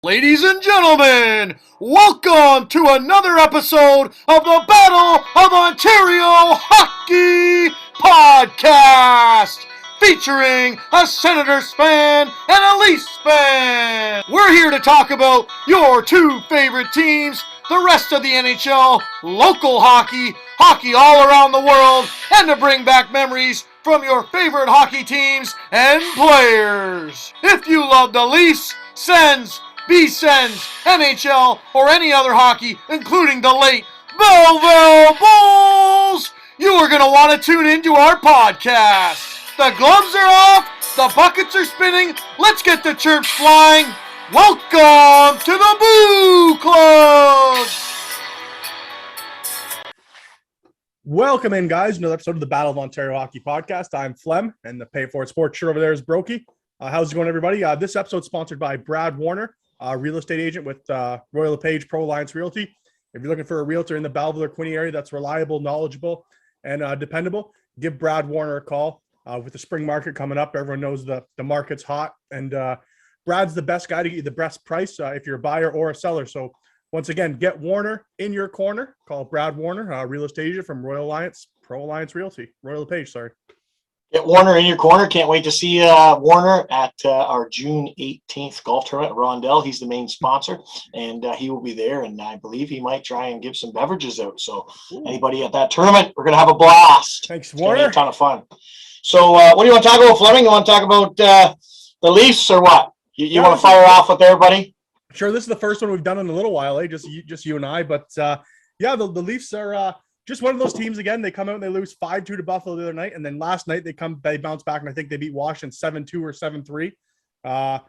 Ladies and gentlemen, welcome to another episode of the Battle of Ontario Hockey Podcast, featuring a Senators fan and a Leafs fan. We're here to talk about your two favorite teams, the rest of the NHL, local hockey, hockey all around the world, and to bring back memories from your favorite hockey teams and players. If you love the Leafs, Sens, B-Sens, NHL, or any other hockey, including the late Belleville Bulls, you are going to want to tune into our podcast. The gloves are off, the buckets are spinning, let's get the chirps flying. Welcome to the Boo Club! Welcome in, guys. Another episode of the Battle of Ontario Hockey Podcast. I'm Flem, and the Pay For It Sports shirt over there is Broeky. How's it going, everybody? This episode is sponsored by Brad Warner, real estate agent with Royal LePage Pro Alliance Realty. If you're looking for a realtor in the Belleville or Quinte area that's reliable, knowledgeable, and dependable, give Brad Warner a call. With the spring market coming up, everyone knows the market's hot, and Brad's the best guy to get you the best price if you're a buyer or a seller. So once again, get Warner in your corner. Call Brad Warner, real estate agent from Royal Alliance Realty. Royal LePage, sorry. Get Warner in your corner. Can't wait to see Warner at our June 18th golf tournament at Rondell. He's the main sponsor, and he will be there, and I believe he might try and give some beverages out. So anybody at that tournament, we're going to have a blast. Thanks, It's Warner. gonna be a ton of fun. So what do you want to talk about, Fleming? You want to talk about the Leafs or what? You want to fire off with everybody? Sure, this is the first one we've done in a little while, just you and I. But the Leafs are just one of those teams again. They come out and they lose 5-2 to Buffalo the other night, and then last night they bounce back, and I think they beat Washington 7-2 or 7-3.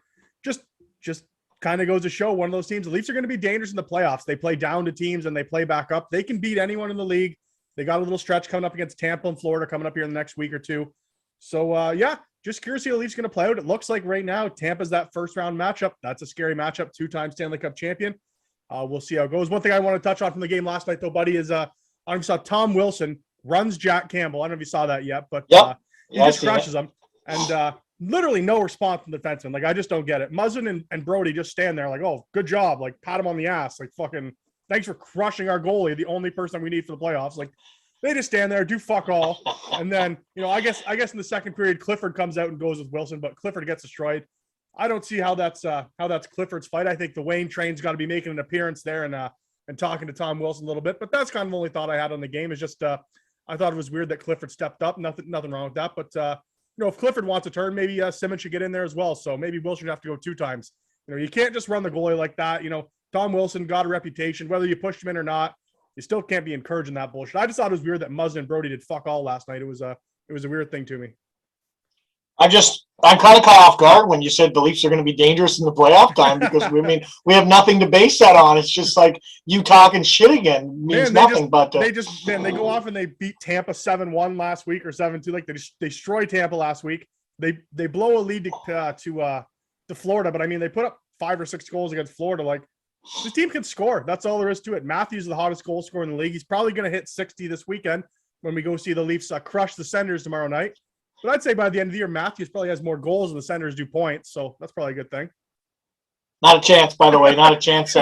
Just kind of goes to show one of those teams. The Leafs are going to be dangerous in the playoffs. They play down to teams and they play back up. They can beat anyone in the league. They got a little stretch coming up against Tampa and Florida coming up here in the next week or two. So just curious to see how the Leafs are going to play out. It looks like right now Tampa's that first round matchup. That's a scary matchup. 2-time Stanley Cup champion. We'll see how it goes. One thing I want to touch on from the game last night, though, buddy, is I saw Tom Wilson runs Jack Campbell. I don't know if you saw that yet, but he just crushes him. And literally no response from the defenseman. Like, I just don't get it. Muzzin and Brody just stand there like, oh, good job. Like, pat him on the ass. Like, fucking thanks for crushing our goalie, the only person we need for the playoffs. Like, they just stand there, do fuck all. And then, I guess in the second period, Clifford comes out and goes with Wilson, but Clifford gets destroyed. I don't see how that's Clifford's fight. I think the Wayne train's got to be making an appearance there and talking to Tom Wilson a little bit. But that's kind of the only thought I had on the game. Is just I thought it was weird that Clifford stepped up. Nothing wrong with that. But if Clifford wants a turn, maybe Simmons should get in there as well. So maybe Wilson should have to go 2 times. You can't just run the goalie like that. Tom Wilson got a reputation, whether you pushed him in or not. You still can't be encouraging that bullshit. I just thought it was weird that Muzzin and Brody did fuck all last night. It was a weird thing to me. I'm kind of caught off guard when you said the Leafs are going to be dangerous in the playoff time because we have nothing to base that on. It's just like you talking shit again means nothing. They go off and they beat Tampa 7-1 last week or 7-2. Like they destroyed Tampa last week. They blow a lead to Florida, but I mean they put up 5 or 6 goals against Florida. Like, this team can score. That's all there is to it. Matthews is the hottest goal scorer in the league. He's probably going to hit 60 this weekend when we go see the Leafs crush the Senators tomorrow night. But I'd say by the end of the year, Matthews probably has more goals than the Senators do points. So that's probably a good thing. Not a chance, by the way. Not a chance.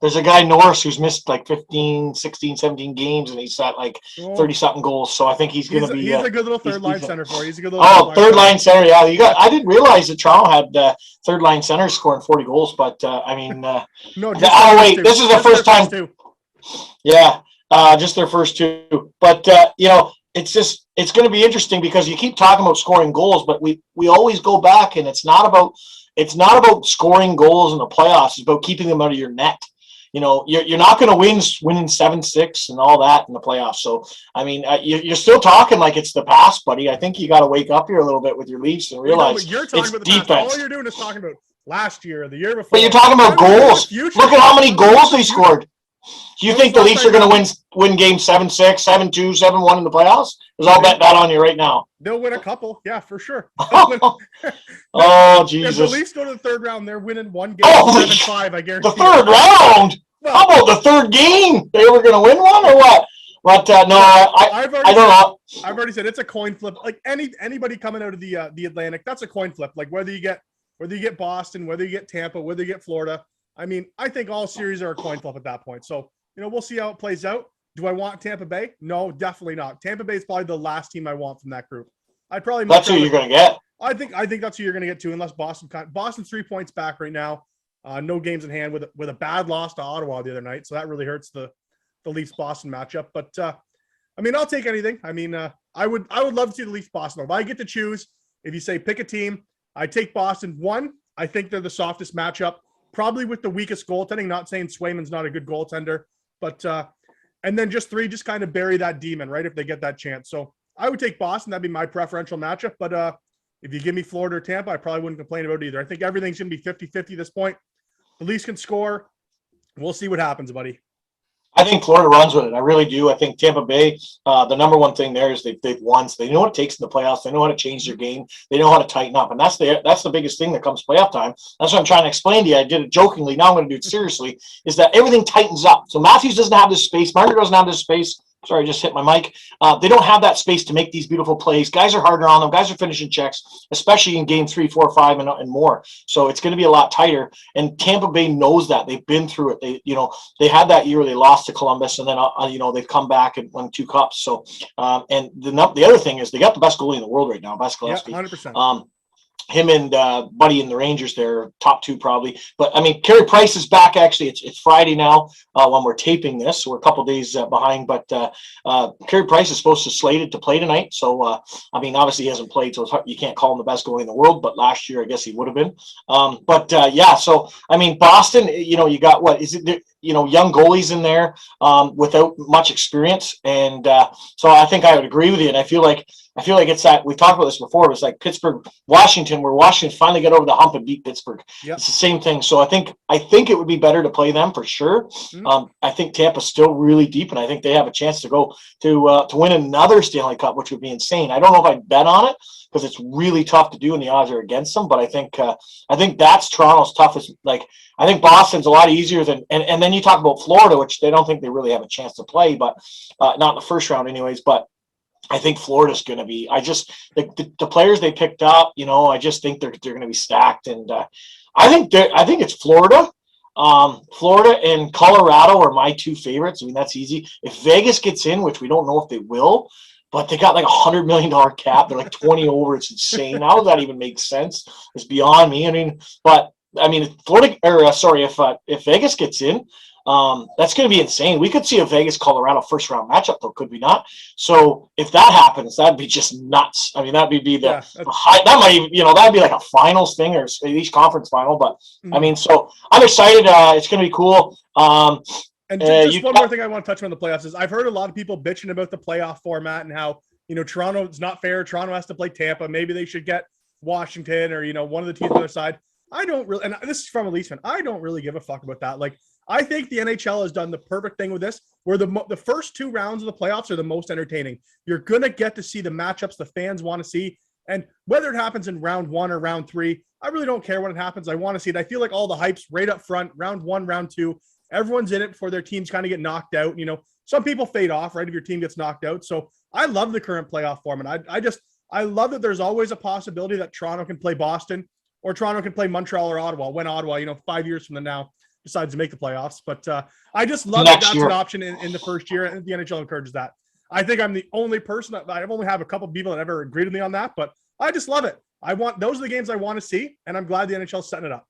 There's a guy, Norris, who's missed like 15, 16, 17 games, and he's got like 30-something goals. So I think he's going to be... He's a good little third-line center for you. He's a good little third-line center, yeah. I didn't realize that Toronto had third-line centers scoring 40 goals, but, I mean... this is the first time... Yeah, just their first 2. But, it's going to be interesting because you keep talking about scoring goals, but we always go back, and it's not about scoring goals in the playoffs. It's about keeping them out of your net. You're not going to winning 7-6 and all that in the playoffs. So, I mean, you're still talking like it's the past, buddy. I think you got to wake up here a little bit with your Leafs and realize you're talking it's about the defense. Past. All you're doing is talking about last year, the year before. But you're talking about goals. Look at how many goals they scored. Do you think the Leafs are going to win games 7-6, 7-2, 7-1 in the playoffs? Because I'll bet that on you right now. They'll win a couple. Yeah, for sure. Oh, Jesus. If the Leafs go to the third round, they're winning one game 7-5, I guarantee. The third round? Well, how about the third game? They were going to win one or what? But no, I don't know. I've already said it's a coin flip. Like anybody coming out of the Atlantic, that's a coin flip. Like whether you get Boston, whether you get Tampa, whether you get Florida, I mean, I think all series are a coin flip at that point. So, we'll see how it plays out. Do I want Tampa Bay? No, definitely not. Tampa Bay is probably the last team I want from that group. I'd probably. That's who you're going to get. I think that's who you're going to get too, unless Boston's 3 points back right now. No games in hand with a bad loss to Ottawa the other night, so that really hurts the Leafs Boston matchup. But I mean, I'll take anything. I mean, I would love to see the Leafs Boston. If I get to choose, if you say pick a team, I take Boston. One, I think they're the softest matchup, probably with the weakest goaltending. Not saying Swayman's not a good goaltender, but and then just 3, just kind of bury that demon, right? If they get that chance. So I would take Boston. That'd be my preferential matchup. But if you give me Florida or Tampa, I probably wouldn't complain about it either. I think everything's going to be 50-50 this point. The Leafs can score. We'll see what happens, buddy. I think Florida runs with it. I really do. I think Tampa Bay, the number one thing there is they've won. So they know what it takes in the playoffs. They know how to change their game. They know how to tighten up. And that's the biggest thing that comes playoff time. That's what I'm trying to explain to you. I did it jokingly. Now I'm going to do it seriously, is that everything tightens up. So Matthews doesn't have this space. Marner doesn't have this space. Sorry, I just hit my mic. They don't have that space to make these beautiful plays. Guys are harder on them. Guys are finishing checks, especially in game 3, 4, 5, and more. So it's going to be a lot tighter. And Tampa Bay knows that. They've been through it. They had that year where they lost to Columbus, and then they've come back and won 2 cups. So and the other thing is they got the best goalie in the world right now, Vasilevsky. Yeah, 100%. Him and Buddy in the Rangers, they're top 2 probably. But I mean, Carey Price is back. Actually, it's Friday now when we're taping this. So we're a couple days behind. But Carey Price is supposed to slated to play tonight. So I mean, obviously he hasn't played, so you can't call him the best goalie in the world. But last year, I guess he would have been. Yeah. So I mean, Boston. You got what is it? Young goalies in there without much experience, and so I think I would agree with you. And I feel like it's that we talked about this before. It was like Pittsburgh, Washington, where Washington finally got over the hump and beat Pittsburgh. Yep. It's the same thing. So I think it would be better to play them for sure. Mm-hmm. I think Tampa's still really deep, and I think they have a chance to go to win another Stanley Cup, which would be insane. I don't know if I'd bet on it because it's really tough to do, and the odds are against them. But I think that's Toronto's toughest. Like I think Boston's a lot easier than, and then you talk about Florida, which they don't think they really have a chance to play, but not in the first round anyways. But I think Florida's going to be. The players they picked up, I just think they're going to be stacked, and I think it's Florida. Florida and Colorado are my 2 favorites. I mean, that's easy. If Vegas gets in, which we don't know if they will, but they got like $100 million cap. They're like 20 over. It's insane. How does that even make sense? It's beyond me. If Vegas gets in, that's going to be insane. We could see a Vegas Colorado first round matchup, though, could we not? So if that happens, that'd be just nuts. I mean, that'd be the high. That might even, that'd be like a finals thing or at least conference final. But I mean, so I'm excited. It's going to be cool. And just one more thing I want to touch on the playoffs is I've heard a lot of people bitching about the playoff format and how, Toronto, it's not fair. Toronto has to play Tampa. Maybe they should get Washington or, one of the teams on the other side. I don't really, and this is from a Leafs fan, I don't really give a fuck about that. Like, I think the NHL has done the perfect thing with this, where the first 2 rounds of the playoffs are the most entertaining. You're going to get to see the matchups the fans want to see. And whether it happens in round 1 or round 3, I really don't care when it happens. I want to see it. I feel like all the hype's right up front, round 1, round 2. Everyone's in it before their teams kind of get knocked out. Some people fade off, right, if your team gets knocked out. So I love the current playoff format. I love that there's always a possibility that Toronto can play Boston or Toronto can play Montreal or Ottawa when Ottawa, 5 years from now decides to make the playoffs. But I just love that that's an option in the first year, and the NHL encourages that. I think I'm the only person I've only have a couple of people that ever agreed with me on that, but I just love it. Those are the games I want to see, and I'm glad the NHL's setting it up.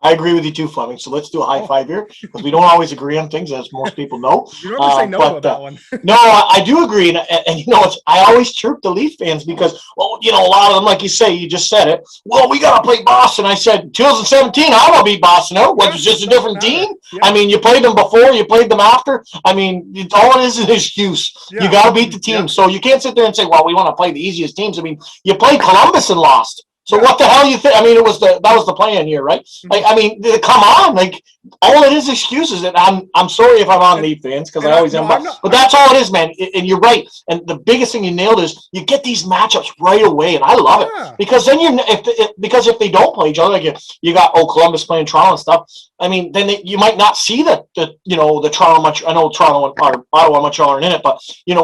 I agree with you too, Fleming. So let's do a high five here because we don't always agree on things, as most people know. You don't say no about that one. No, I do agree. And I always chirp the Leaf fans because, a lot of them, like you say, you just said it. Well, we got to play Boston. I said, 2017, I will beat Boston out, which is just a different team. Yeah. I mean, you played them before, you played them after. I mean, all it is an excuse. Yeah. You got to beat the team. Yeah. So you can't sit there and say, well, we want to play the easiest teams. I mean, you played Columbus and lost. So what the hell you think? I mean, that was the plan here, right? Like, I mean, come on! Like, all it is excuses. And I'm sorry if I'm on Leaf fans because I always am, but that's all it is, man. And you're right. And the biggest thing you nailed is you get these matchups right away, and I love it because then if they don't play each other, like you got Columbus playing Toronto and stuff. I mean, then you might not see the Toronto, Montreal. I know Toronto or Ottawa, Montreal aren't in it, but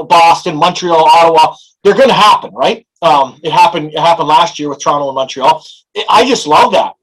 Boston, Montreal, Ottawa. They're going to happen, right? It happened last year with Toronto and Montreal. I just love that.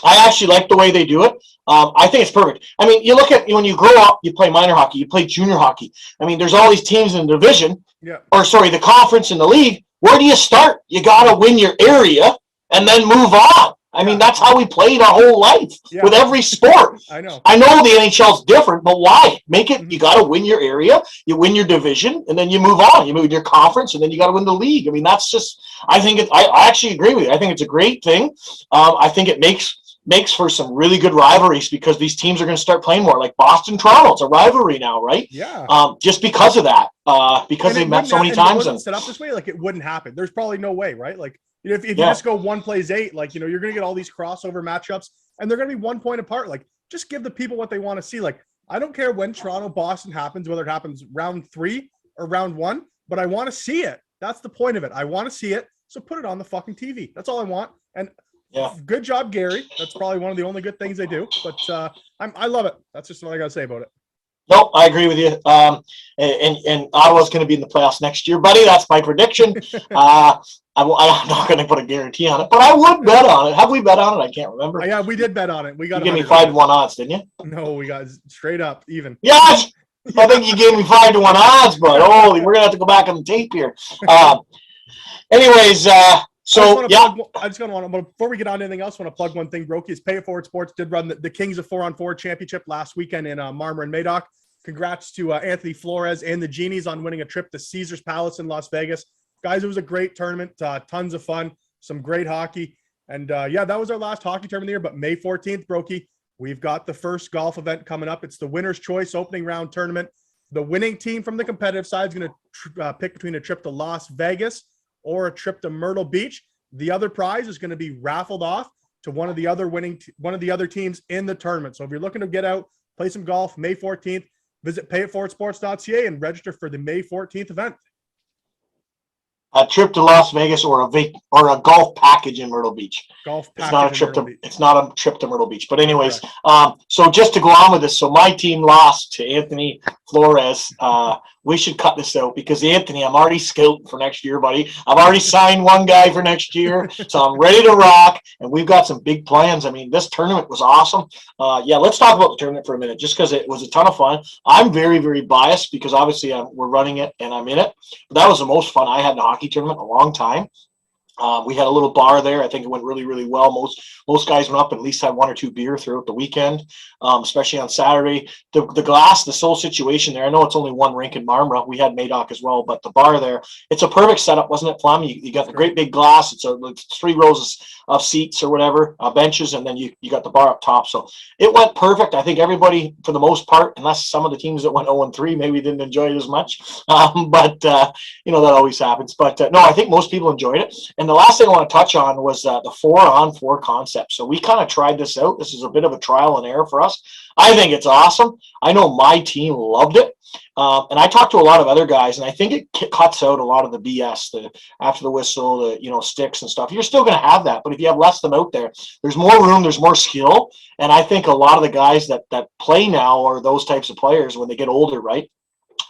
I actually like the way they do it. I think it's perfect. I mean, you look at when you grow up, you play minor hockey, you play junior hockey. I mean, there's all these teams in the division, the conference and the league. Where do you start? You got to win your area and then move on. I mean, that's how we played our whole life with every sport. I know the NHL's different, but why? Make it, you got to win your area, you win your division, and then you move on. You move your conference, and then you got to win the league. I mean, that's just, I actually agree with you. I think it's a great thing. I think it makes for some really good rivalries because these teams are going to start playing more. Like Boston, Toronto, it's a rivalry now, right? Yeah. Just because of that, because they've met so many times. It wasn't set up this way, like it wouldn't happen. There's probably no way, right? Like if you just go 1 plays 8, like you're going to get all these crossover matchups, and they're going to be 1 point apart. Like just give the people what they want to see. Like I don't care when Toronto Boston happens, whether it happens round 3 or round 1, but I want to see it. That's the point of it. I want to see it, so put it on the fucking TV. That's all I want. And good job, Gary. That's probably one of the only good things they do. But I love it. That's just what I got to say about it. No, I agree with you. And Ottawa's going to be in the playoffs next year, buddy. That's my prediction. I'm not going to put a guarantee on it, but I would bet on it. Have we bet on it? I can't remember. Yeah, we did bet on it. We got. You gave me 5-1 odds, didn't you? No, we got straight up even. Yes, I think you gave me 5-1 odds, but holy, we're going to have to go back on the tape here. Anyways. Before we get on to anything else, I want to plug one thing. Broeky is Pay It Forward Sports did run the Kings of 4-on-4 championship last weekend in Marmor and Madoc. Congrats to Anthony Flores and the Genies on winning a trip to Caesars Palace in Las Vegas. Guys, it was a great tournament. Tons of fun, some great hockey. And that was our last hockey tournament of the year. But May 14th, Broeky, we've got the first golf event coming up. It's the Winner's Choice opening round tournament. The winning team from the competitive side is going to pick between a trip to Las Vegas or a trip to Myrtle Beach. The other prize is going to be raffled off to one of the other teams in the tournament. So if you're looking to get out, play some golf, May 14th, visit payitforwardsports.ca and register for the May 14th event. A trip to Las Vegas or a golf package in Myrtle Beach. It's not a trip to Myrtle Beach. But anyways, so just to go on with this, so my team lost to Anthony Flores. We should cut this out because Anthony, I'm already scouting for next year, buddy. I've already signed one guy for next year, so I'm ready to rock. And we've got some big plans. I mean, this tournament was awesome. Let's talk about the tournament for a minute, just because it was a ton of fun. I'm very, very biased because obviously we're running it and I'm in it. But that was the most fun I had in a hockey tournament in a long time. We had a little bar there. I think it went really, really well. Most guys went up and at least had 1 or 2 beer throughout the weekend, especially on Saturday. The glass, the whole situation there, I know it's only one rink in Marmora. We had Madoc as well, but the bar there, it's a perfect setup, wasn't it, Flem? You got the great big glass. It's 3 rows of seats or whatever, benches, and then you got the bar up top. So it went perfect. I think everybody, for the most part, unless some of the teams that went 0-3 maybe didn't enjoy it as much. But that always happens. But no, I think most people enjoyed it. And the last thing I want to touch on was the 4-on-4 concept. So we kind of tried this out. This is a bit of a trial and error for us. I think it's awesome. I know my team loved it. And I talked to a lot of other guys, and I think it cuts out a lot of the BS, after the whistle, sticks and stuff. You're still going to have that, but if you have less of them out there, there's more room, there's more skill. And I think a lot of the guys that play now are those types of players when they get older, right?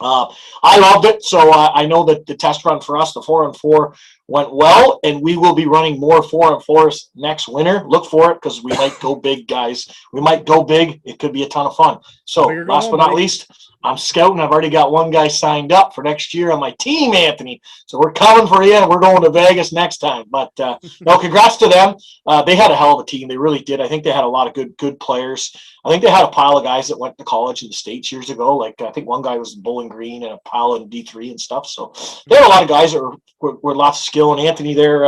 I loved it. So I know that the test run for us, the 4-on-4, went well, and we will be running more 4-on-4s next winter. Look for it because we might go big, guys. We might go big. It could be a ton of fun. So last but not least, I'm scouting. I've already got one guy signed up for next year on my team, Anthony. So we're coming for you. We're going to Vegas next time. But no, congrats to them. They had a hell of a team. They really did. I think they had a lot of good players. I think they had a pile of guys that went to college in the States years ago. Like I think one guy was in Bowling Green and a pile in D3 and stuff. So they had a lot of guys that were lots of skill. And Anthony there,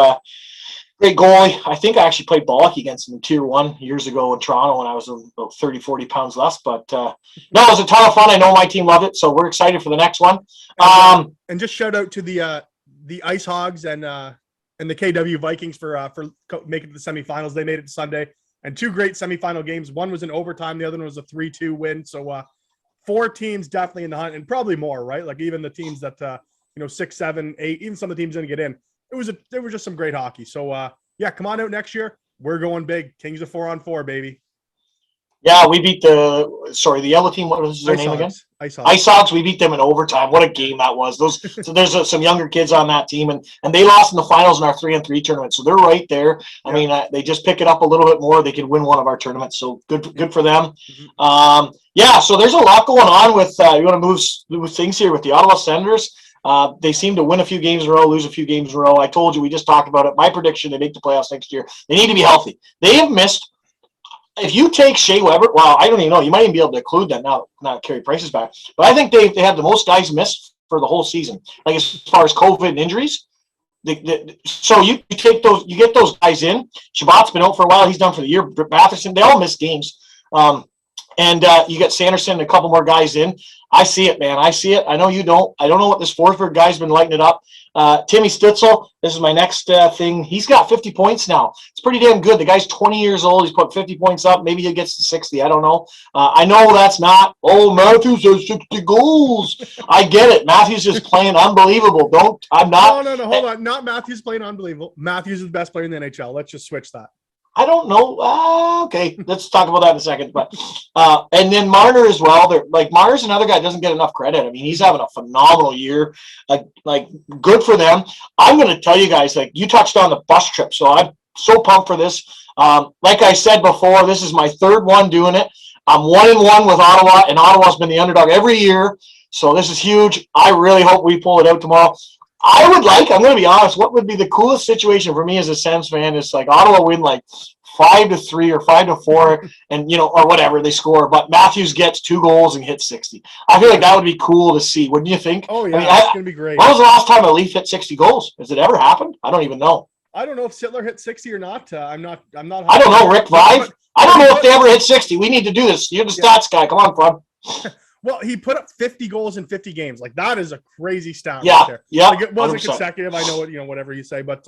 great goalie. I think I actually played ball hockey against him in Tier 1 years ago in Toronto when I was about 30, 40 pounds less. But no, it was a ton of fun. I know my team loved it, so we're excited for the next one. And just shout out to the Ice Hogs and the KW Vikings for making it to the semifinals. They made it Sunday, and 2 great semifinal games. One was in overtime, the other one was a 3-2 win. So 4 teams definitely in the hunt, and probably more, right? Like even the teams that 6, 7, 8, even some of the teams didn't get in. There was just some great hockey. So come on out next year. We're going big. Kings of 4-on-4, baby. Yeah, we beat the yellow team. What was their name again? Ice Hogs. We beat them in overtime. What a game that was. So there's some younger kids on that team, and they lost in the finals in our 3-on-3 tournament. So they're right there. I mean, they just pick it up a little bit more. They could win one of our tournaments. So good for them. So there's a lot going on with. You want to move things here with the Ottawa Senators. They seem to win a few games in a row, lose a few games in a row. I told you, we just talked about it. My prediction: they make the playoffs next year. They need to be healthy. They have missed. If you take Shea Weber, well, I don't even know. You might even be able to include that now, not Carey Price's back. But I think they have the most guys missed for the whole season. Like as far as COVID and injuries. So you take those, you get those guys in. Shabbat's been out for a while. He's done for the year. Matheson, they all missed games. And you get Sanderson and a couple more guys in. I see it, man. I see it. I know you don't. I don't know what this Forsberg guy's been lighting it up. Timmy Stitzel, this is my next thing. He's got 50 points now. It's pretty damn good. The guy's 20 years old. He's put 50 points up. Maybe he gets to 60. I don't know. I know that's not, Matthews has 60 goals. I get it. Matthews is playing unbelievable. I'm not. No, hold on. Not Matthews playing unbelievable. Matthews is the best player in the NHL. Let's just switch that. I don't know. Okay, let's talk about that in a second. But and then Marner as well. Marner's another guy that doesn't get enough credit. I mean, he's having a phenomenal year. Like good for them. I'm going to tell you guys, like you touched on the bus trip, so I'm so pumped for this. Like I said before, this is my third one doing it. I'm 1-1 with Ottawa, and Ottawa's been the underdog every year. So this is huge. I really hope we pull it out tomorrow. I'm going to be honest, what would be the coolest situation for me as a Sens fan is like Ottawa win like 5-3 or 5-4 and, or whatever they score, but Matthews gets 2 goals and hits 60. I feel like that would be cool to see. Wouldn't you think? Oh, yeah, that's going to be great. When was the last time a Leaf hit 60 goals? Has it ever happened? I don't even know. I don't know if Sittler hit 60 or not. I'm not. I don't know, Rick Vive. I don't know if they ever hit 60. We need to do this. You're the stats guy. Come on, Flem. Well, he put up 50 goals in 50 games. Like that is a crazy stat. Yeah, right there. Yeah. Like it wasn't consecutive. I know what whatever you say, but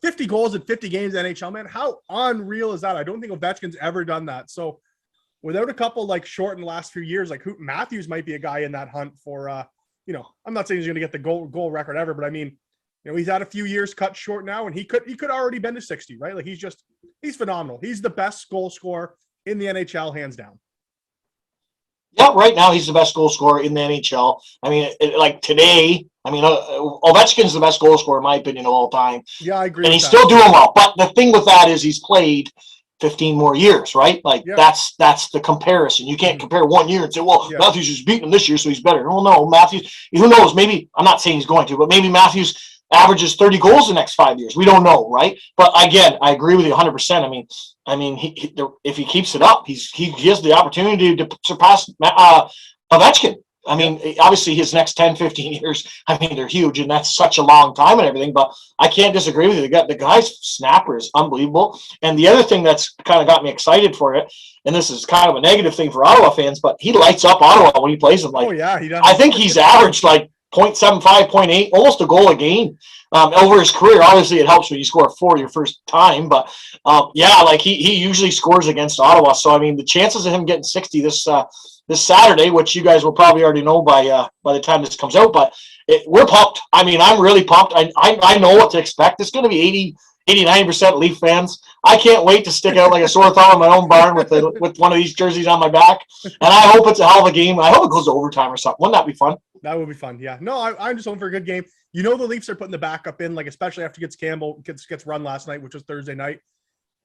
50 goals in 50 games NHL, man. How unreal is that? I don't think Ovechkin's ever done that. So, without a couple like short in the last few years, like Matthews might be a guy in that hunt for. I'm not saying he's going to get the goal record ever, but I mean, he's had a few years cut short now, and he could already been to 60, right? Like he's phenomenal. He's the best goal scorer in the NHL, hands down. Yeah, right now he's the best goal scorer in the NHL. I mean, today, Ovechkin's the best goal scorer in my opinion of all time. Yeah, I agree. And he's still doing well. But the thing with that is he's played 15 more years, right? That's the comparison. You can't compare 1 year and say, well, Matthews is beating him this year, so he's better. Well, no, Matthews, who knows? Maybe, I'm not saying he's going to, but maybe Matthews averages 30 goals the next 5 years. We don't know, right? But again, I agree with you 100%. I mean, if he keeps it up, he has the opportunity to surpass Ovechkin. I mean, obviously his next 10, 15 years, they're huge, and that's such a long time and everything, but I can't disagree with you. The guy's snapper is unbelievable. And the other thing that's kind of got me excited for it, and this is kind of a negative thing for Ottawa fans, but he lights up Ottawa when he plays them. He does. I think he's averaged 0.75, 0.8, almost a goal a game over his career. Obviously, it helps when you score 4 your first time, but he usually scores against Ottawa. So the chances of him getting 60 this Saturday, which you guys will probably already know by the time this comes out, but we're pumped. I'm really pumped. I know what to expect. It's going to be 80-90% Leaf fans. I can't wait to stick out like a sore thumb in my own barn with one of these jerseys on my back. And I hope it's a hell of a game. I hope it goes to overtime or something. Wouldn't that be fun? That would be fun. Yeah. No, I'm just hoping for a good game. The Leafs are putting the backup in, especially after Campbell gets run last night, which was Thursday night.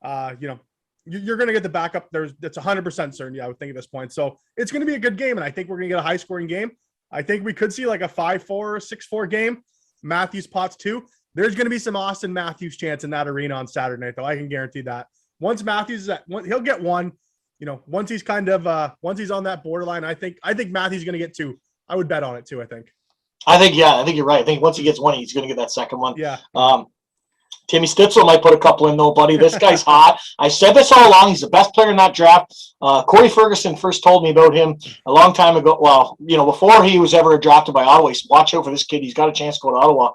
You're going to get the backup. That's 100% certain. I would think at this point. So it's going to be a good game, and I think we're going to get a high scoring game. I think we could see like a 5-4 or 6-4 game. Matthews pots 2. There's going to be some Austin Matthews chance in that arena on Saturday night, though. I can guarantee that. Once Matthews he'll get 1. Once he's once he's on that borderline, I think Matthews is going to get 2. I would bet on it too. I think you're right. I think once he gets 1, he's going to get that second one. Yeah. Timmy Stitzel might put a couple in though, buddy. This guy's hot. I said this all along. He's the best player in that draft. Corey Ferguson first told me about him a long time ago. Well, before he was ever drafted by Ottawa, he said, watch out for this kid. He's got a chance to go to Ottawa.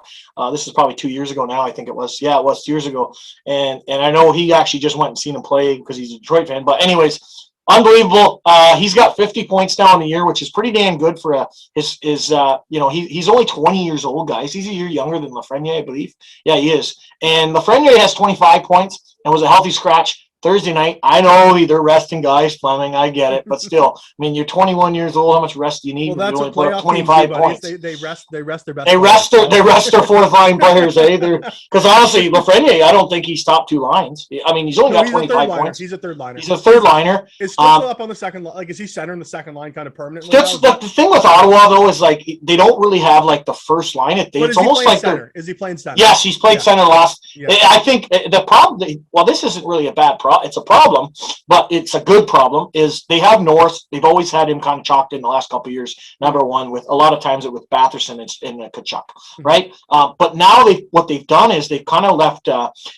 This is probably 2 years ago now. I think it was. Yeah, it was 2 years ago. And I know he actually just went and seen him play because he's a Detroit fan. But anyways, unbelievable. He's got 50 points now in the year, which is pretty damn good for he's only 20 years old, guys. He's a year younger than Lafreniere, I believe. Yeah, he is. And Lafreniere has 25 points and was a healthy scratch Thursday night, I know they're resting guys, Fleming. I get it, but still, I mean, you're 21 years old. How much rest do you need? Well, that's you what only put up playoff 25 teams do, points. They rest their best. They rest their fourth line players, eh? Because honestly, Lafreniere, I don't think he's top two lines. I mean, he's only got 25 points. He's a third liner. He's a third liner. Is Stitzel up on the second line? Like, is he center in the second line kind of permanently? The thing with Ottawa though is like they don't really have like the first line. It's almost like center. Is he playing center? Yes, he's played center last. Yeah. I think the problem. Well, this isn't really a bad problem. It's a problem, but it's a good problem. Is they have North. They've always had him kind of chalked in the last couple of years. Number one, with a lot of times with Batherson and Kachuk, right? But now what they've done is they've kind of left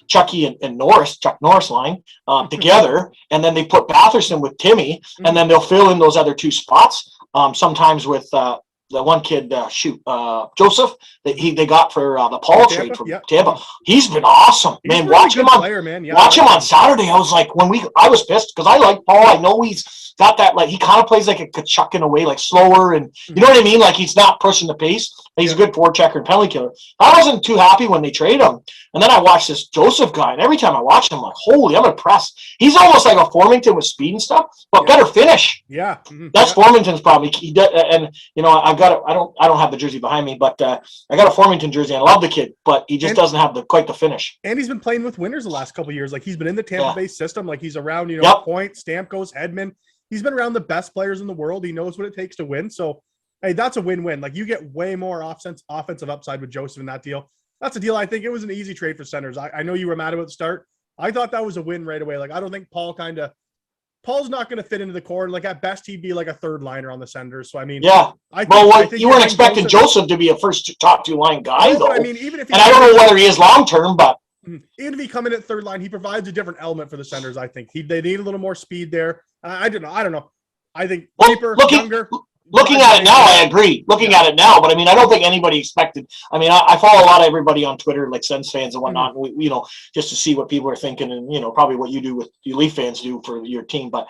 Chucky and Chuck Norris line together, and then they put Batherson with Timmy, and then they'll fill in those other two spots. Sometimes with the one kid, Joseph, that they got for the Paul trade from Tampa. He's been awesome, man. Watch him on Saturday. I was like, I was pissed because I like Paul. I know he's got that, like, he kind of plays like a Kachuk in a way, like slower, and you know what I mean? Like, he's not pushing the pace. He's a good forechecker and penalty killer. I wasn't too happy when they traded him. And then I watched this Joseph guy, and every time I watch him, I'm like, holy, I'm impressed. He's almost like a Formington with speed and stuff, but better finish. Yeah. That's Formington's problem. He does, and you know, I don't have the jersey behind me, but I got a Formington jersey, and I love the kid, but he just doesn't have quite the finish. And he's been playing with winners the last couple of years. Like, he's been in the Tampa Bay system. Like, he's around, Point, Stamkos, Hedman. He's been around the best players in the world. He knows what it takes to win. So, hey, that's a win-win. Like, you get way more offensive upside with Joseph in that deal. That's a deal. I think it was an easy trade for centers. I know you were mad about the start. I thought that was a win right away. Like, I don't think Paul's not going to fit into the core. Like, at best, he'd be like a third liner on the Senators. So, I mean, I think you weren't expecting Joseph to be a first top two line guy, though. I mean, even if I don't know whether he is long term, but even if he come in at third line, he provides a different element for the Senators. I think they need a little more speed there. I don't know. I think cheaper, younger. Looking at it now, I agree. Looking at it now, but I mean, I don't think anybody expected. I mean, I follow a lot of everybody on Twitter, like Sens fans and whatnot, and just to see what people are thinking, and probably what you do with you Leaf fans do for your team. But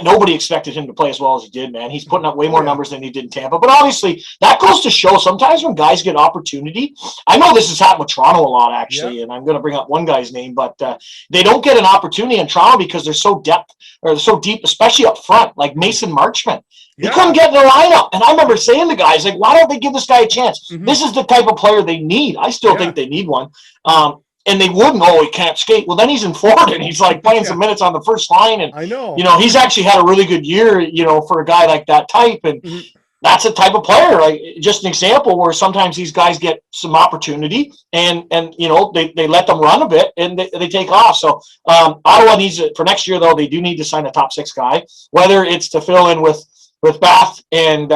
nobody expected him to play as well as he did, man. He's putting up way more numbers than he did in Tampa. But obviously, that goes to show sometimes when guys get opportunity. I know this has happened with Toronto a lot, actually, and I'm going to bring up one guy's name, but they don't get an opportunity in Toronto because they're so deep, especially up front, like Mason Marchment. He couldn't get in the lineup. And I remember saying to guys, like, why don't they give this guy a chance? This is the type of player they need. I still think they need one. And they wouldn't, he can't skate. Well, then he's in Florida, and he's like playing some minutes on the first line. And I know. He's actually had a really good year, for a guy like that type. And that's a type of player. Like, just an example where sometimes these guys get some opportunity and they let them run a bit and they take off. So Ottawa needs it for next year, though. They do need to sign a top six guy, whether it's to fill in with Bath and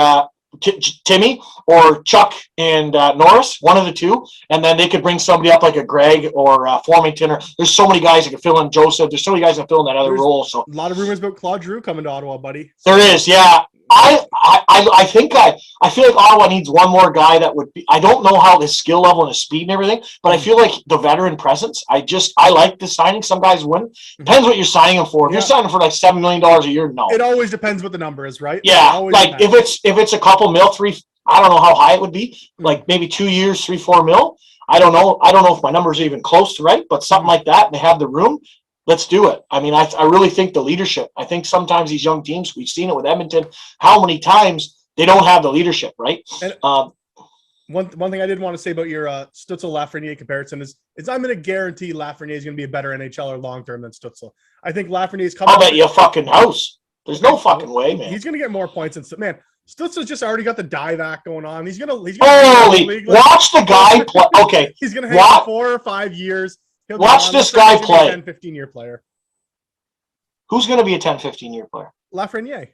Timmy or Chuck and Norris, one of the two, and then they could bring somebody up like a Greg or Formington. Or there's so many guys that can fill in Joseph. There's so many guys that fill in that other role. So a lot of rumors about Claude Giroux coming to Ottawa, buddy. There is, yeah. I think I feel like Ottawa needs one more guy that would be. I don't know how his skill level and his speed and everything, but I feel like the veteran presence. I like the signing. Some guys win. Depends what you're signing him for. If you're signing for like $7 million a year, no. It always depends what the number is, right? Yeah, like depends. if it's a couple mil, I don't know how high it would be. Like maybe 2 years, 3-4 mil. I don't know. I don't know if my numbers are even close to right, but something like that. And they have the room. Let's do it. I mean, I really think the leadership. I think sometimes these young teams, we've seen it with Edmonton, how many times they don't have the leadership, right? And one thing I did want to say about your Stitzel Lafreniere comparison is I'm going to guarantee Lafreniere is going to be a better NHLer long term than Stitzel. I think Lafreniere is coming. I'll bet you a fucking house. There's no fucking way, man. He's going to get more points than man. Stitzel's just already got the dive act going on. He's gonna watch the guy play. Okay, he's going to hang 4 or 5 years. Watch this guy play. 10, 15-year player. Who's going to be a 10, 15-year player? Lafreniere.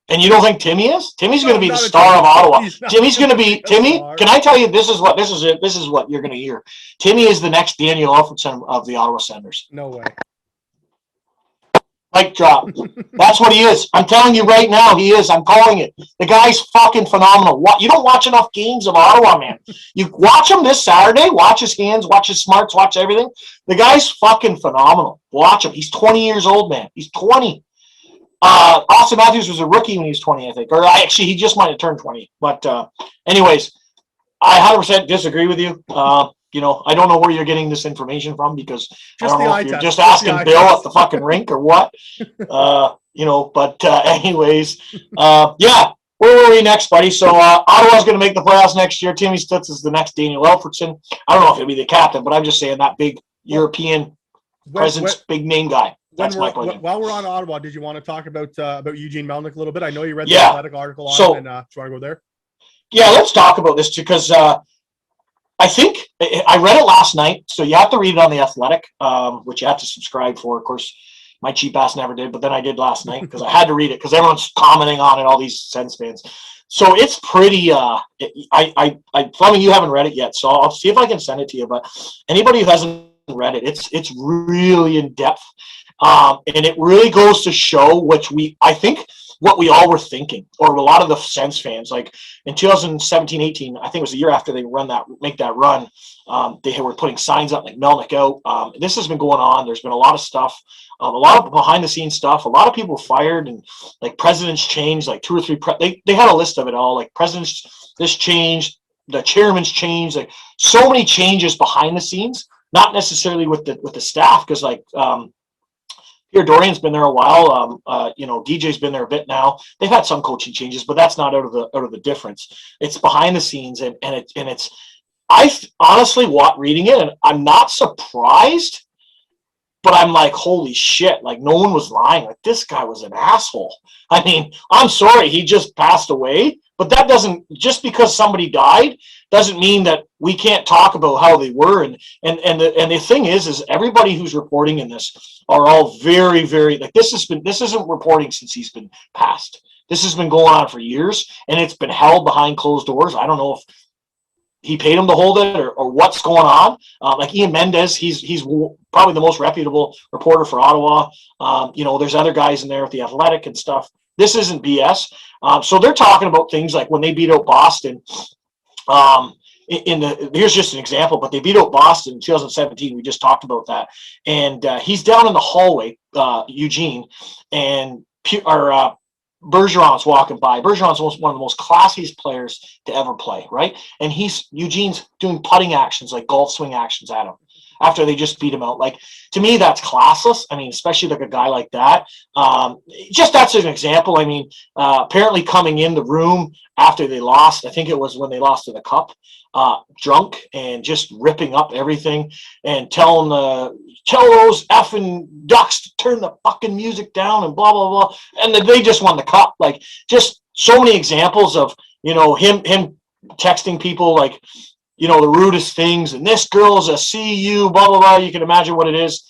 And you don't think Timmy is? Timmy's going to be the star of Ottawa. Timmy's going to be Timmy. Can I tell you this is what you're going to hear. Timmy is the next Daniel Alfredson of the Ottawa Senators. No way. Mic drop. That's what he is. I'm telling you right now, he is. I'm calling it. The guy's fucking phenomenal. You don't watch enough games of Ottawa, man. You watch him this Saturday. Watch his hands. Watch his smarts. Watch everything. The guy's fucking phenomenal. Watch him. He's 20 years old, man. He's 20. Austin Matthews was a rookie when he was 20, I think. Or actually, he just might have turned 20. But anyways, I 100% disagree with you. I don't know where you're getting this information from, because I don't know if you're just asking Bill at the fucking rink or what. But anyways, yeah. Where were we next, buddy? So Ottawa's going to make the playoffs next year. Timmy Stitzel is the next Daniel Alfredson. I don't know if he'll be the captain, but I'm just saying that big European presence, big name guy. That's my opinion. While we're on Ottawa, did you want to talk about Eugene Melnyk a little bit? I know you read the Athletic article on it, and do you want to go there? Yeah, let's talk about this too, because I think I read it last night. So you have to read it on the Athletic, which you have to subscribe for. Of course, my cheap ass never did, but then I did last night because I had to read it because everyone's commenting on it, all these Sens fans. So it's pretty. Fleming, you haven't read it yet, so I'll see if I can send it to you. But anybody who hasn't read it, it's really in depth. And it really goes to show I think what we all were thinking, or a lot of the Sens fans, like in 2017-18, I think it was the year after they make that run, they were putting signs up like Melnyk out. This has been going on. There's been a lot of stuff, a lot of behind the scenes stuff. A lot of people fired, and like presidents changed, like 2 or 3. They had a list of it all, like presidents, this changed, the chairman's changed, like so many changes behind the scenes, not necessarily with the staff, because like Pierre Dorian's been there a while. DJ's been there a bit now. They've had some coaching changes, but that's not out of the difference. It's behind the scenes, and it's. I honestly, reading it, and I'm not surprised, but I'm like, holy shit! Like no one was lying. Like this guy was an asshole. I mean, I'm sorry, he just passed away, but that doesn't, just because somebody died doesn't mean that we can't talk about how they were. And the thing is everybody who's reporting in this are all very, very, like this isn't reporting since he's been passed. This has been going on for years, and it's been held behind closed doors. I don't know if he paid him to hold it or what's going on. Like Ian Mendez, he's probably the most reputable reporter for Ottawa. There's other guys in there with the Athletic and stuff. This isn't BS. So they're talking about things like when they beat out Boston. Here's just an example, but they beat out Boston in 2017. We just talked about that, and he's down in the hallway, Eugene, and Bergeron's walking by. Bergeron's one of the most classiest players to ever play, right? And Eugene's doing putting actions, like golf swing actions at him after they just beat him out. Like, to me, that's classless. I mean, especially like a guy like that. Just that's an example. I mean, apparently coming in the room after they lost, I think it was when they lost to the Cup, drunk and just ripping up everything and telling those effing Ducks to turn the fucking music down and blah, blah, blah. And then they just won the Cup. Like, just so many examples of, him texting people like, the rudest things, and this girl's a CU, blah, blah, blah. You can imagine what it is.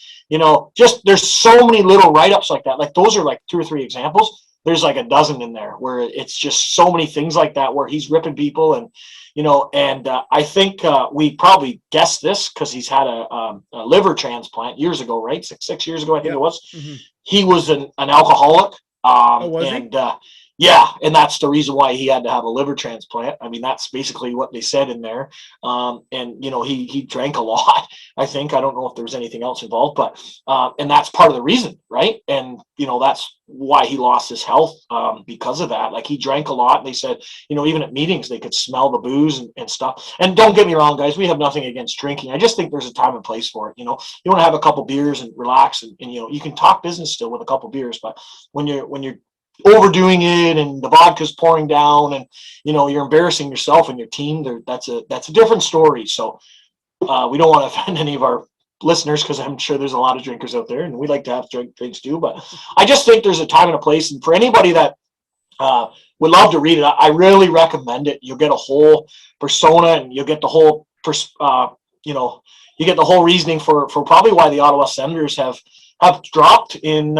Just there's so many little write-ups like that. Like those are like 2 or 3 examples. There's like a dozen in there where it's just so many things like that where he's ripping people. And, I think we probably guessed this because he's had a liver transplant years ago, right? Six years ago, I think it was. Mm-hmm. He was an alcoholic. Was he? Yeah, and that's the reason why he had to have a liver transplant. I mean, that's basically what they said in there. He drank a lot, I think. I don't know if there was anything else involved, but and that's part of the reason, right? And, that's why he lost his health because of that. Like, he drank a lot, and they said, even at meetings, they could smell the booze and stuff. And don't get me wrong, guys, we have nothing against drinking. I just think there's a time and place for it. You want to have a couple beers and relax, and you can talk business still with a couple beers, but when you're overdoing it and the vodka's pouring down and you're embarrassing yourself and your team, that's a different story. So we don't want to offend any of our listeners, because I'm sure there's a lot of drinkers out there, and we like to have drinks too, but I just think there's a time and a place. And for anybody that would love to read it, I really recommend it. You'll get a whole persona, and you'll get the whole you get the whole reasoning for probably why the Ottawa Senators have dropped in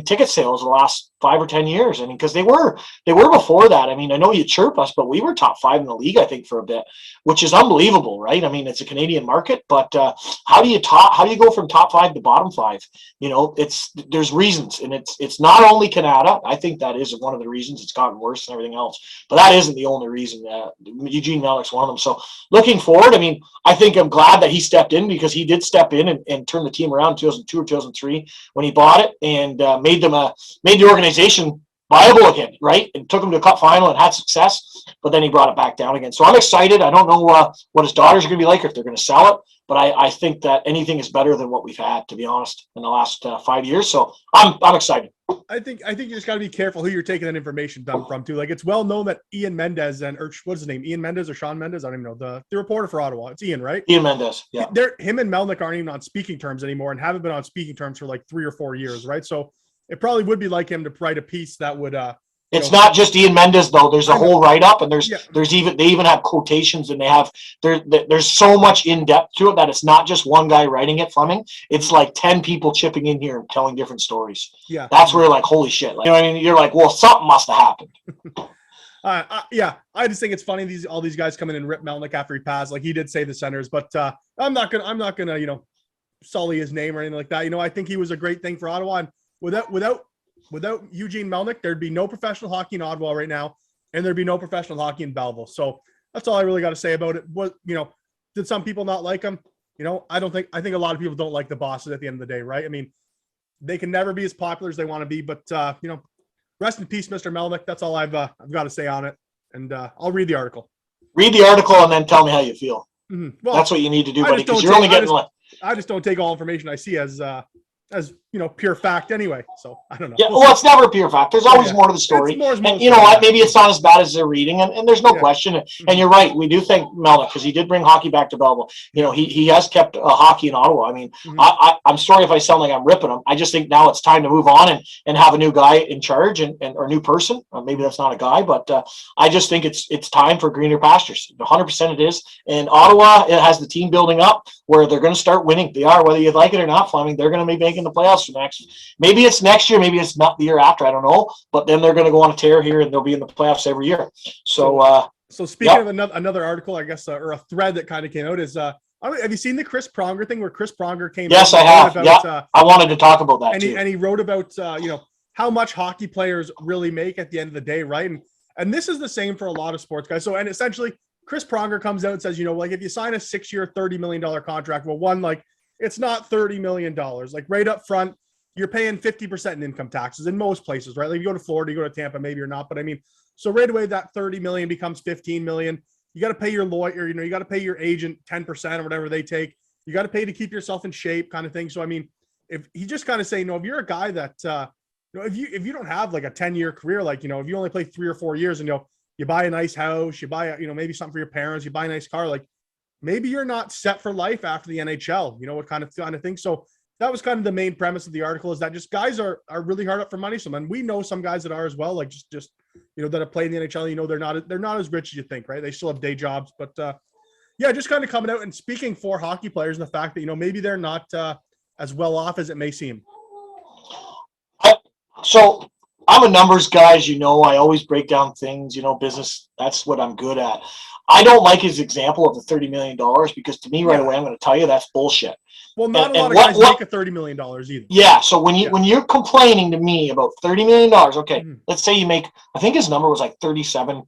ticket sales the last 5 or 10 years. I mean, because they were before that. I mean, I know you chirp us, but we were top 5 in the league, I think, for a bit, which is unbelievable, right? I mean, it's a Canadian market, but how do you go from top 5 to bottom 5? There's reasons, and it's not only Canada. I think that is one of the reasons it's gotten worse and everything else, but that isn't the only reason. Eugene Melnyk's one of them. So looking forward, I mean, I think I'm glad that he stepped in, because he did step in and turn the team around in 2002 or 2003 when he bought it, and made the organization viable again, right? And took him to a cup final and had success, but then he brought it back down again. So I'm excited. I don't know what his daughters are going to be like, or if they're going to sell it, but I think that anything is better than what we've had, to be honest, in the last 5 years. So I'm excited. I think you just got to be careful who you're taking that information from too. Like, it's well known that Ian Mendez what's his name? Ian Mendez or Sean Mendez? I don't even know. The reporter for Ottawa. It's Ian, right? Ian Mendez. Yeah. Him and Melnick aren't even on speaking terms anymore, and haven't been on speaking terms for like 3 or 4 years, right? So it probably would be like him to write a piece that would it's not just Ian Mendez though. There's a whole write-up, and they even have quotations, and there's so much in depth to it that it's not just one guy writing it, Fleming. It's like 10 people chipping in here and telling different stories. Yeah, that's where you're like, holy shit! Like, you know what I mean? You're like, well, something must have happened. I just think it's funny all these guys come in and rip Melnick after he passed. Like, he did say the Senators, but I'm not gonna sully his name or anything like that. I think he was a great thing for Ottawa, and without Eugene Melnick, there'd be no professional hockey in Ottawa right now, and there'd be no professional hockey in Belleville. So that's all I really got to say about it. Did some people not like him? I think a lot of people don't like the bosses at the end of the day, right? I mean, they can never be as popular as they want to be, but rest in peace, Mr. Melnick. That's all I've got to say on it. And I'll read the article. Read the article and then tell me how you feel. Mm-hmm. Well, that's what you need to do, buddy, because you're only getting I just don't take all information I see as pure fact anyway. So I don't know. Yeah, well, it's never pure fact. There's always more to the story. And you know what? Maybe it's not as bad as they're reading, and there's no question. And you're right. We do thank Melnick, because he did bring hockey back to Belleville. He has kept hockey in Ottawa. I mean, I'm sorry if I sound like I'm ripping him. I just think now it's time to move on and have a new guy in charge or a new person. Maybe that's not a guy, but I just think it's time for greener pastures. 100% it is. And Ottawa, it has the team building up where they're going to start winning. They are, whether you like it or not, Fleming. They're going to be making the playoffs for maybe it's next year, maybe it's not the year after, I don't know, but then they're going to go on a tear here and they'll be in the playoffs every year. So speaking of another article, I guess, or a thread that kind of came out is have you seen the Chris Pronger thing where Chris Pronger came yes out? I have. I wanted to talk about that and he wrote about how much hockey players really make at the end of the day, right? And this is the same for a lot of sports guys. So, and essentially Chris Pronger comes out and says, if you sign a 6-year $30 million contract, well, it's not $30 million. Like, right up front, you're paying 50% in income taxes in most places, right? Like, you go to Florida, you go to Tampa, maybe you're not. But I mean, so right away, that $30 million becomes $15 million. You got to pay your lawyer, you got to pay your agent 10% or whatever they take. You got to pay to keep yourself in shape, kind of thing. So, I mean, if he just kind of say, if you're a guy that, if you don't have like a 10-year career, like, if you only play 3 or 4 years and, you buy a nice house, you buy, maybe something for your parents, you buy a nice car, like, maybe you're not set for life after the NHL, what kind of thing. So that was kind of the main premise of the article, is that just guys are really hard up for money. So, man, we know some guys that are as well, like just that have played in the NHL, they're not as rich as you think, right? They still have day jobs, but just kind of coming out and speaking for hockey players and the fact that, maybe they're not as well off as it may seem. So I'm a numbers guy, as I always break down things, business. That's what I'm good at. I don't like his example of the $30 million, because to me right away, I'm going to tell you that's bullshit. Well, not a lot of guys make a $30 million either. Yeah. So when you're complaining to me about $30 million, okay, let's say you make, I think his number was like 37%,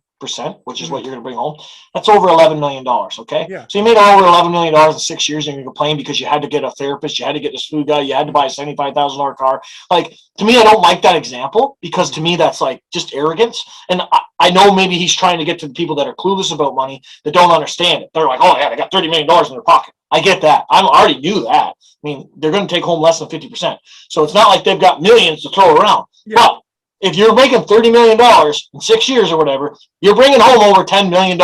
which is what you're going to bring home. That's over $11 million. Okay. Yeah. So you made over $11 million in 6 years, and you complain because you had to get a therapist, you had to get this food guy, you had to buy a $75,000 car. Like, to me, I don't like that example, because to me, that's like just arrogance. And I know maybe he's trying to get to the people that are clueless about money, that don't understand it. They're like, oh yeah, they got $30 million in their pocket. I get that. I already knew that. I mean, they're going to take home less than 50%. So it's not like they've got millions to throw around. Yeah. But if you're making $30 million in 6 years or whatever, you're bringing home over $10 million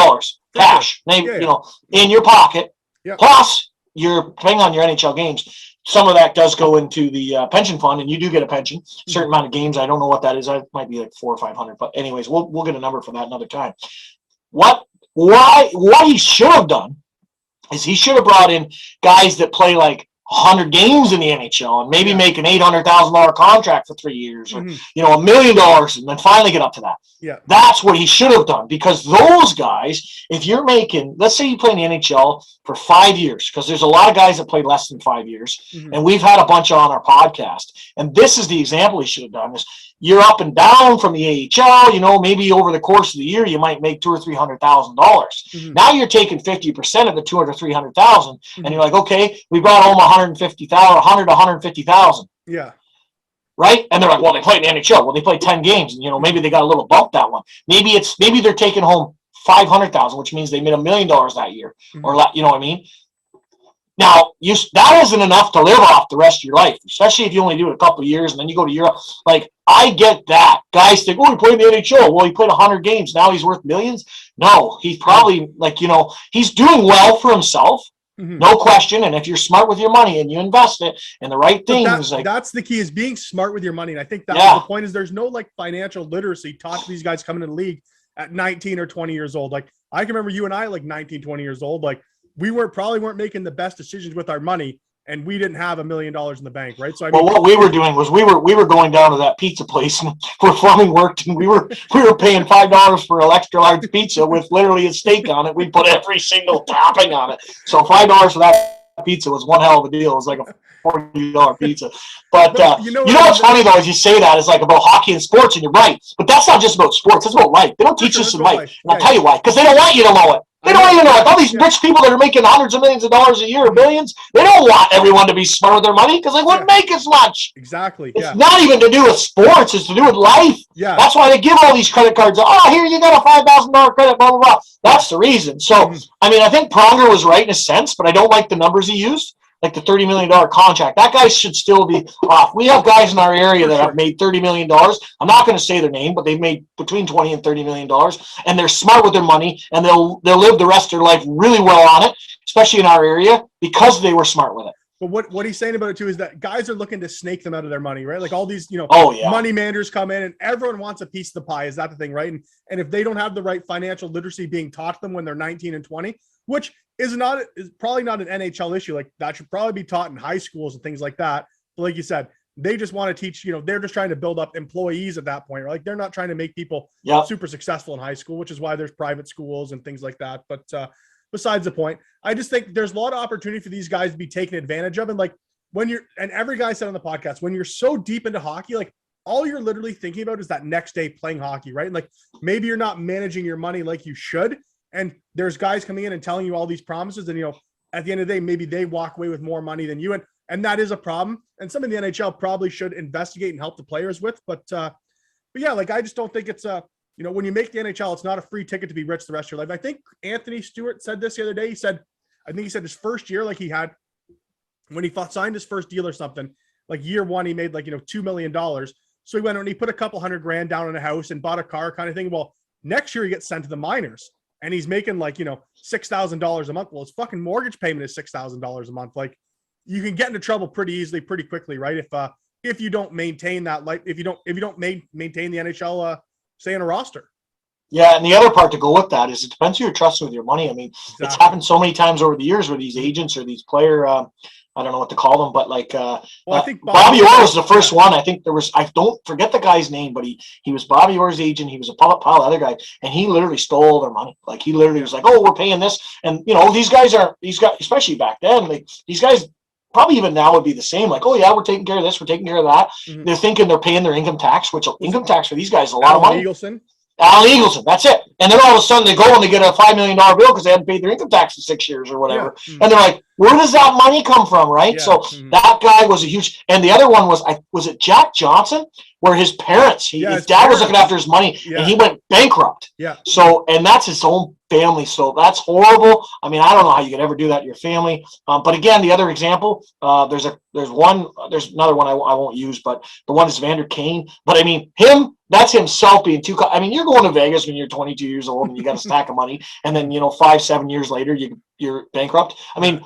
cash, in your pocket. Yeah. Plus, you're paying on your NHL games. Some of that does go into the pension fund, and you do get a pension. Certain amount of games, I don't know what that is. It might be like 400 or 500. But anyways, we'll get a number for that another time. What he should have done is he should have brought in guys that play like 100 games in the NHL and maybe make an $800,000 contract for 3 years, or $1 million, and then finally get up to that. Yeah, that's what he should have done, because those guys, if you're making, let's say you play in the NHL for 5 years, because there's a lot of guys that play less than 5 years, and we've had a bunch on our podcast, and this is the example he should have done, is you're up and down from the AHL, maybe over the course of the year, you might make $200,000 or $300,000. Now you're taking 50% of the $200,000 or $300,000, and you're like, okay, we brought home 150,000, 100 to 150,000. Yeah. right? And they're like, well, they played in the NHL. Well, they played 10 games, and maybe they got a little bump that one. Maybe they're taking home $500,000, which means they made $1 million that year, or you know what I mean? Now, that isn't enough to live off the rest of your life, especially if you only do it a couple of years and then you go to Europe. Like, I get that. Guys think, oh, he played in the NHL. Well, he played 100 games. Now he's worth millions. No, he's probably he's doing well for himself. No question. And if you're smart with your money and you invest it in the right things, that's the key, is being smart with your money. And I think that's the point, is there's no financial literacy taught to these guys coming in the league at 19 or 20 years old. Like, I can remember you and I, 19, 20 years old, we probably weren't making the best decisions with our money, and we didn't have $1 million in the bank, right? So what we were doing was we were going down to that pizza place where Fleming worked, and we were paying $5 for an extra large pizza with literally a steak on it. We put every single topping on it. So $5 for that pizza was one hell of a deal. It was like a $40 pizza. But what's funny though, is you say that it's about hockey and sports, and you're right. But that's not just about sports. It's about life. They don't teach us in life. And I'll tell you why. Because they don't want you to know it. They don't even know it. All these rich people that are making hundreds of millions of dollars a year, or billions, they don't want everyone to be smart with their money because they wouldn't make as much. Exactly. It's not even to do with sports. It's to do with life. Yeah. That's why they give all these credit cards. Oh, here, you got a $5,000 credit, blah, blah, blah. That's the reason. So, I think Pronger was right in a sense, but I don't like the numbers he used. Like the $30 million contract. That guy should still be off. We have guys in our area that have made $30 million. I'm not going to say their name, but they've made between $20 and $30 million, and they're smart with their money, and they'll live the rest of their life really well on it, especially in our area, because they were smart with it. But what he's saying about it too is that guys are looking to snake them out of their money, right? Like all these, money managers come in, and everyone wants a piece of the pie. Is that the thing, right? And if they don't have the right financial literacy being taught them when they're 19 and 20, which is probably not an NHL issue. Like, that should probably be taught in high schools and things like that. But like you said, they just want to teach, they're just trying to build up employees at that point, right? Like, they're not trying to make people super successful in high school, which is why there's private schools and things like that. But besides the point, I just think there's a lot of opportunity for these guys to be taken advantage of. And and every guy said on the podcast, when you're so deep into hockey, all you're literally thinking about is that next day playing hockey, right? And maybe you're not managing your money like you should. And there's guys coming in and telling you all these promises, and at the end of the day, maybe they walk away with more money than you, and that is a problem. And some of the NHL probably should investigate and help the players with. But yeah, I just don't think it's when you make the NHL, it's not a free ticket to be rich the rest of your life. I think Anthony Stewart said this the other day. He said his first year, he had, when he signed his first deal or something, year one, he made $2 million. So he went and he put a couple $100,000 down on a house and bought a car, kind of thing. Well, next year he gets sent to the minors. And he's making $6,000 a month. Well, his fucking mortgage payment is $6,000 a month. You can get into trouble pretty easily, pretty quickly, right? If you don't maintain that, if you don't maintain the NHL, say, in a roster. Yeah, and the other part to go with that is it depends who you're trusting with your money. Exactly. It's happened so many times over the years where these agents or these player, I don't know what to call them, but I think Bobby Orr was the first one. I think I don't forget the guy's name, but he was Bobby Orr's agent. He was a pile of other guy, and he literally stole their money. He literally was like, "Oh, we're paying this," and these guys, especially back then, these guys probably even now would be the same. "Oh yeah, we're taking care of this, we're taking care of that." Mm-hmm. They're thinking they're paying their income tax, which income tax for these guys is a lot of money. Alan Eagleson, that's it. And then all of a sudden they go and they get a $5 million bill because they hadn't paid their income tax in 6 years or whatever. Yeah. Mm-hmm. And they're like, where does that money come from, right? Yeah. So that guy was a huge, and the other one was it Jack Johnson, where his parents, his dad was looking after his money and he went bankrupt. Yeah. So, and that's his own family. So that's horrible. I don't know how you could ever do that to your family. But again, the other example, there's another one I won't use, but the one is Vander Kane. But that's himself being too. You're going to Vegas when you're 22 years old and you got a stack of money, and then 5-7 years later you're bankrupt.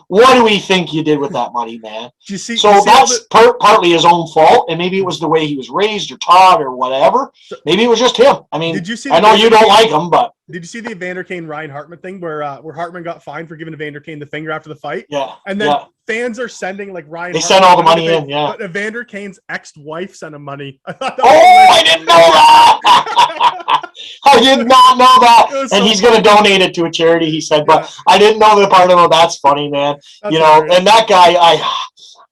What do we think you did with that money, man? That's partly his own fault, and maybe it was the way he was raised or taught or whatever. Maybe it was just him. Did you see? I know you don't like him, but did you see the Vander Kane Ryan Hartman thing where Hartman got fined for giving Vander Kane the finger after the fight? Yeah, and then fans are sending Ryan. They sent all the money in, yeah. But Vander Kane's ex-wife sent him money. I didn't know that. I did not know that. And he's going to donate it to a charity, he said. But I didn't know the part of it. That's funny, man. That's and that guy,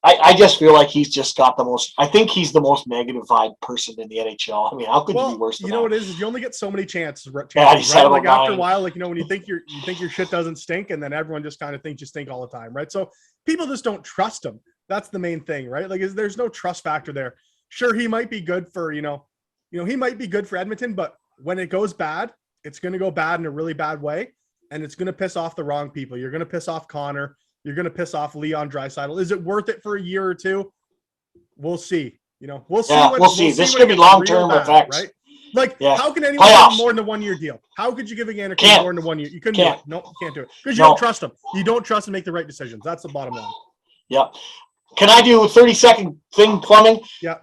I just feel like he's just got the most. I think he's the most negative vibe person in the NHL. How could you be worse than that? What it is you only get so many chances. Yeah, he said right? After a while, when you think your shit doesn't stink, and then everyone just kind of thinks you stink all the time, right? So people just don't trust him. That's the main thing, right? There's no trust factor there. sure, he might be good for, he might be good for Edmonton, but when it goes bad, it's going to go bad in a really bad way. And it's going to piss off the wrong people. You're going to piss off Connor. You're going to piss off Leon Draisaitl. Is it worth it for a year or two? We'll see. We'll see. We'll see. This could be long-term effects. Right? Like, how can anyone give more than a 1-year deal? How could you give a Gander more than 1 year? You couldn't do it. No, you can't do it. Because you don't trust him. You don't trust him to make the right decisions. That's the bottom line. Yeah. Can I do a 30-second thing, Fleming? Yeah.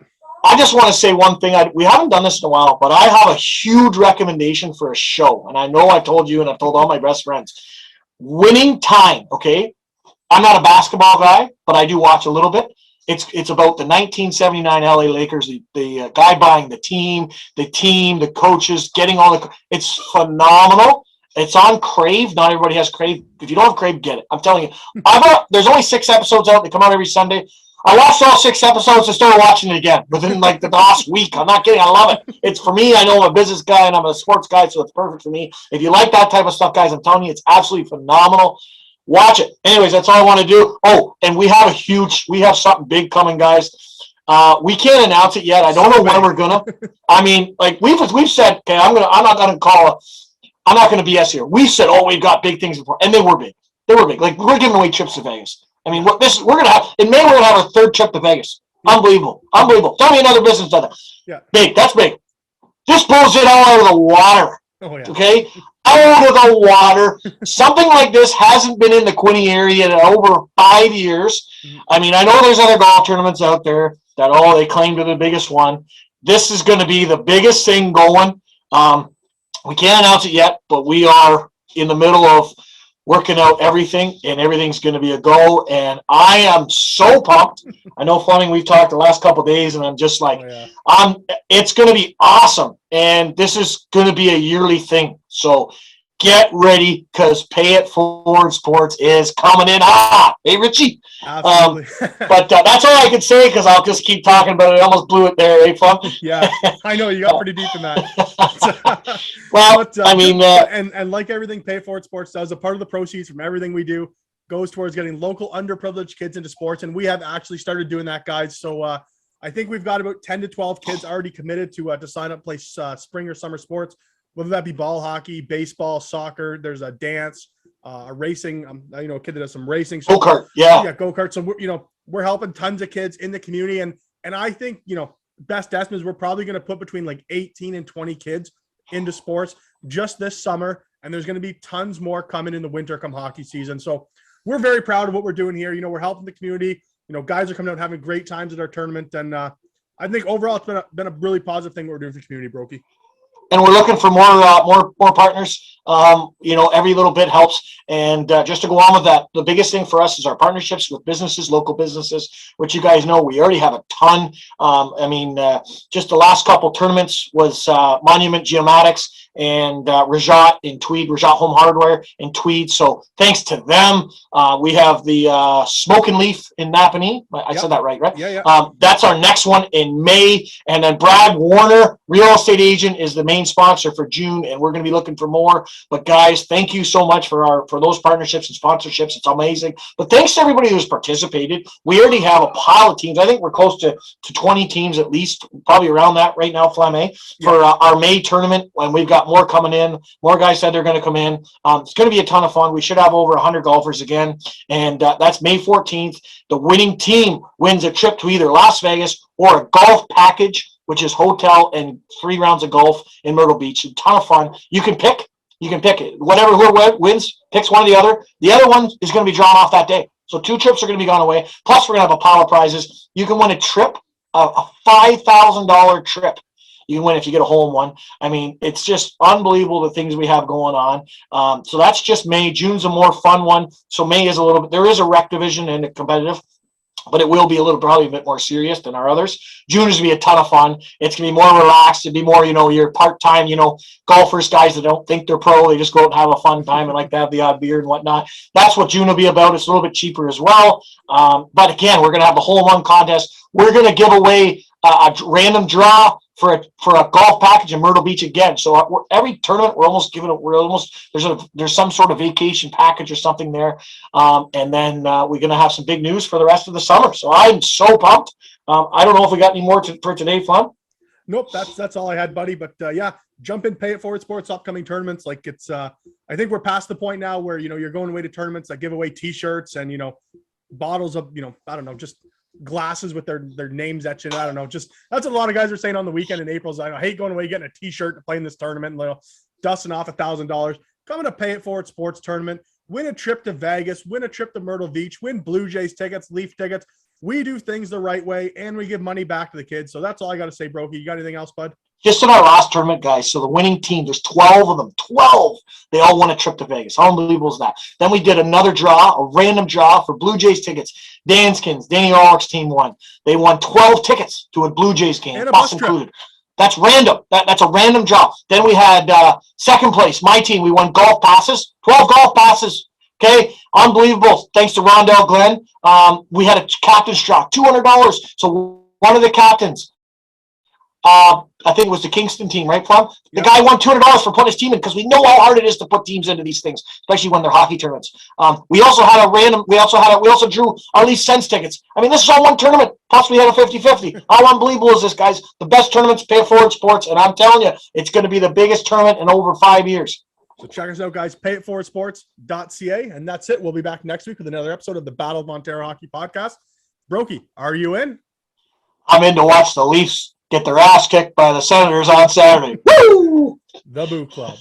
I just want to say one thing. We haven't done this in a while, but I have a huge recommendation for a show. And I know I told you and I've told all my best friends. Winning Time, okay? I'm not a basketball guy, but I do watch a little bit. It's about the 1979 LA Lakers, the guy buying the team, the coaches, getting all the – it's phenomenal. It's on Crave. Not everybody has Crave. If you don't have Crave, get it. I'm telling you. There's only 6 episodes out. They come out every Sunday. I watched all 6 episodes and started watching it again within like the last week. I'm not kidding. I love it. It's for me. I know I'm a business guy and I'm a sports guy, so it's perfect for me. If you like that type of stuff, guys, I'm telling you, it's absolutely phenomenal. Watch it. Anyways, that's all I want to do. Oh, and we have something big coming, guys. We can't announce it yet. I don't know when we're gonna. I mean, like we've said, okay, I'm not gonna BS here. We said, oh, we've got big things before, and they were big. They were big. Like we're giving away trips to Vegas. I mean, we're gonna have in May. We're gonna have our 3rd trip to Vegas. Unbelievable. Tell me another business does that. Yeah, big. That's big. This blows it all out of the water. Oh yeah. Okay. Out of the water. Something like this hasn't been in the Quinte area in over 5 years. I mean, I know there's other golf tournaments out there that they claim to be the biggest one. This is going to be the biggest thing going. We can't announce it yet, but we are in the middle of working out everything, and everything's going to be a go. And I am so pumped. I know, Fleming, we've talked the last couple of days, and I'm just like, it's going to be awesome. And this is going to be a yearly thing. So get ready, because Pay It Forward Sports is coming in hot. Hey, Richie? Absolutely. But that's all I can say, because I'll just keep talking about it. I almost blew it there, eh, Flem? Yeah, I know. You got pretty deep in that. Well, I mean... and like everything Pay It Forward Sports does, a part of the proceeds from everything we do goes towards getting local underprivileged kids into sports, and we have actually started doing that, guys. So I think we've got about 10 to 12 kids already committed to sign up, play spring or summer sports, whether that be ball hockey, baseball, soccer. There's a dance, a racing. A kid that does some racing. So, go-kart, yeah, go-kart. So we're helping tons of kids in the community, and I think best estimate is we're probably going to put between like 18 and 20 kids into sports just this summer, and there's going to be tons more coming in the winter come hockey season. So we're very proud of what we're doing here. We're helping the community. Guys are coming out having great times at our tournament, and I think overall it's been a really positive thing what we're doing for the community, Broeky. And we're looking for more partners. Every little bit helps. And just to go on with that, the biggest thing for us is our partnerships with businesses, local businesses, which you guys know we already have a ton. Just the last couple tournaments was Monument Geomatics and Rajat in Tweed, Rajat Home Hardware in Tweed. So thanks to them, we have the Smoke and Leaf in Napanee. I said that right? Yeah. That's our next one in May. And then Brad Warner, real estate agent, is the main sponsor for June, and we're going to be looking for more. But guys, thank you so much for those partnerships and sponsorships. It's amazing. But thanks to everybody who's participated. We already have a pile of teams. I think we're close to 20 teams at least, probably around that right now, Flame, for our May tournament. And we've got more coming in. More guys said they're going to come in. It's going to be a ton of fun. We should have over 100 golfers again, and that's May 14th. The winning team wins a trip to either Las Vegas or a golf package, which is hotel and 3 rounds of golf in Myrtle Beach. A ton of fun. You can pick it. Whoever wins picks one or the other. The other one is going to be drawn off that day. So 2 trips are going to be gone away. Plus, we're going to have a pile of prizes. You can win a trip, a $5,000 trip. You can win if you get a hole in one. I mean, it's just unbelievable the things we have going on. So that's just May. June's a more fun one. So May is there is a rec division and a competitive, but it will be probably a bit more serious than our others. June is going to be a ton of fun. It's going to be more relaxed. It'll be more, your part-time, golfers, guys that don't think they're pro. They just go out and have a fun time and like to have the odd beer and whatnot. That's what June will be about. It's a little bit cheaper as well. But again, we're going to have the hole-in-one contest. We're going to give away a random draw for a golf package in Myrtle Beach again. So every tournament there's some sort of vacation package or something there. And then we're going to have some big news for the rest of the summer. So I'm so pumped. I don't know if we got any more for today, Flem. Nope, that's all I had, buddy. But yeah, jump in, Pay It Forward Sports upcoming tournaments. Like it's, I think we're past the point now where you're going away to tournaments that give away T-shirts and bottles of I don't know, just glasses with their names etched in. I don't know, just that's what a lot of guys are saying on the weekend in April. I hate going away getting a T-shirt to play in this tournament and dusting off $1,000. Coming to Pay It Forward Sports tournament, win a trip to Vegas, win a trip to Myrtle Beach, win Blue Jays tickets, Leaf tickets. We do things the right way, and we give money back to the kids. So that's all I got to say, Broeky. You got anything else, bud? Just in our last tournament, guys, so the winning team, there's 12 of them. 12! They all won a trip to Vegas. How unbelievable is that? Then we did another draw, a random draw for Blue Jays tickets. Danskins, Danny Orlick's team won. They won 12 tickets to a Blue Jays game, bus included. That's random. That's a random draw. Then we had second place, my team. We won golf passes, 12 golf passes. Okay, unbelievable. Thanks to Rondell Glenn. We had a captain's draw, $200. So one of the captains, I think it was the Kingston team, right, Flem? The guy won $200 for putting his team in because we know how hard it is to put teams into these things, especially when they're hockey tournaments. We also had we also drew our Leaf Sens tickets. I mean, this is all one tournament. Plus, we had a 50-50. How unbelievable is this, guys? The best tournaments, Pay It Forward Sports, and I'm telling you, it's going to be the biggest tournament in over 5 years. So check us out, guys, payitforwardsports.ca. And that's it. We'll be back next week with another episode of the Battle of Ontario Hockey Podcast. Broeky, are you in? I'm in to watch the Leafs get their ass kicked by the Senators on Saturday. Woo! The Boo Club.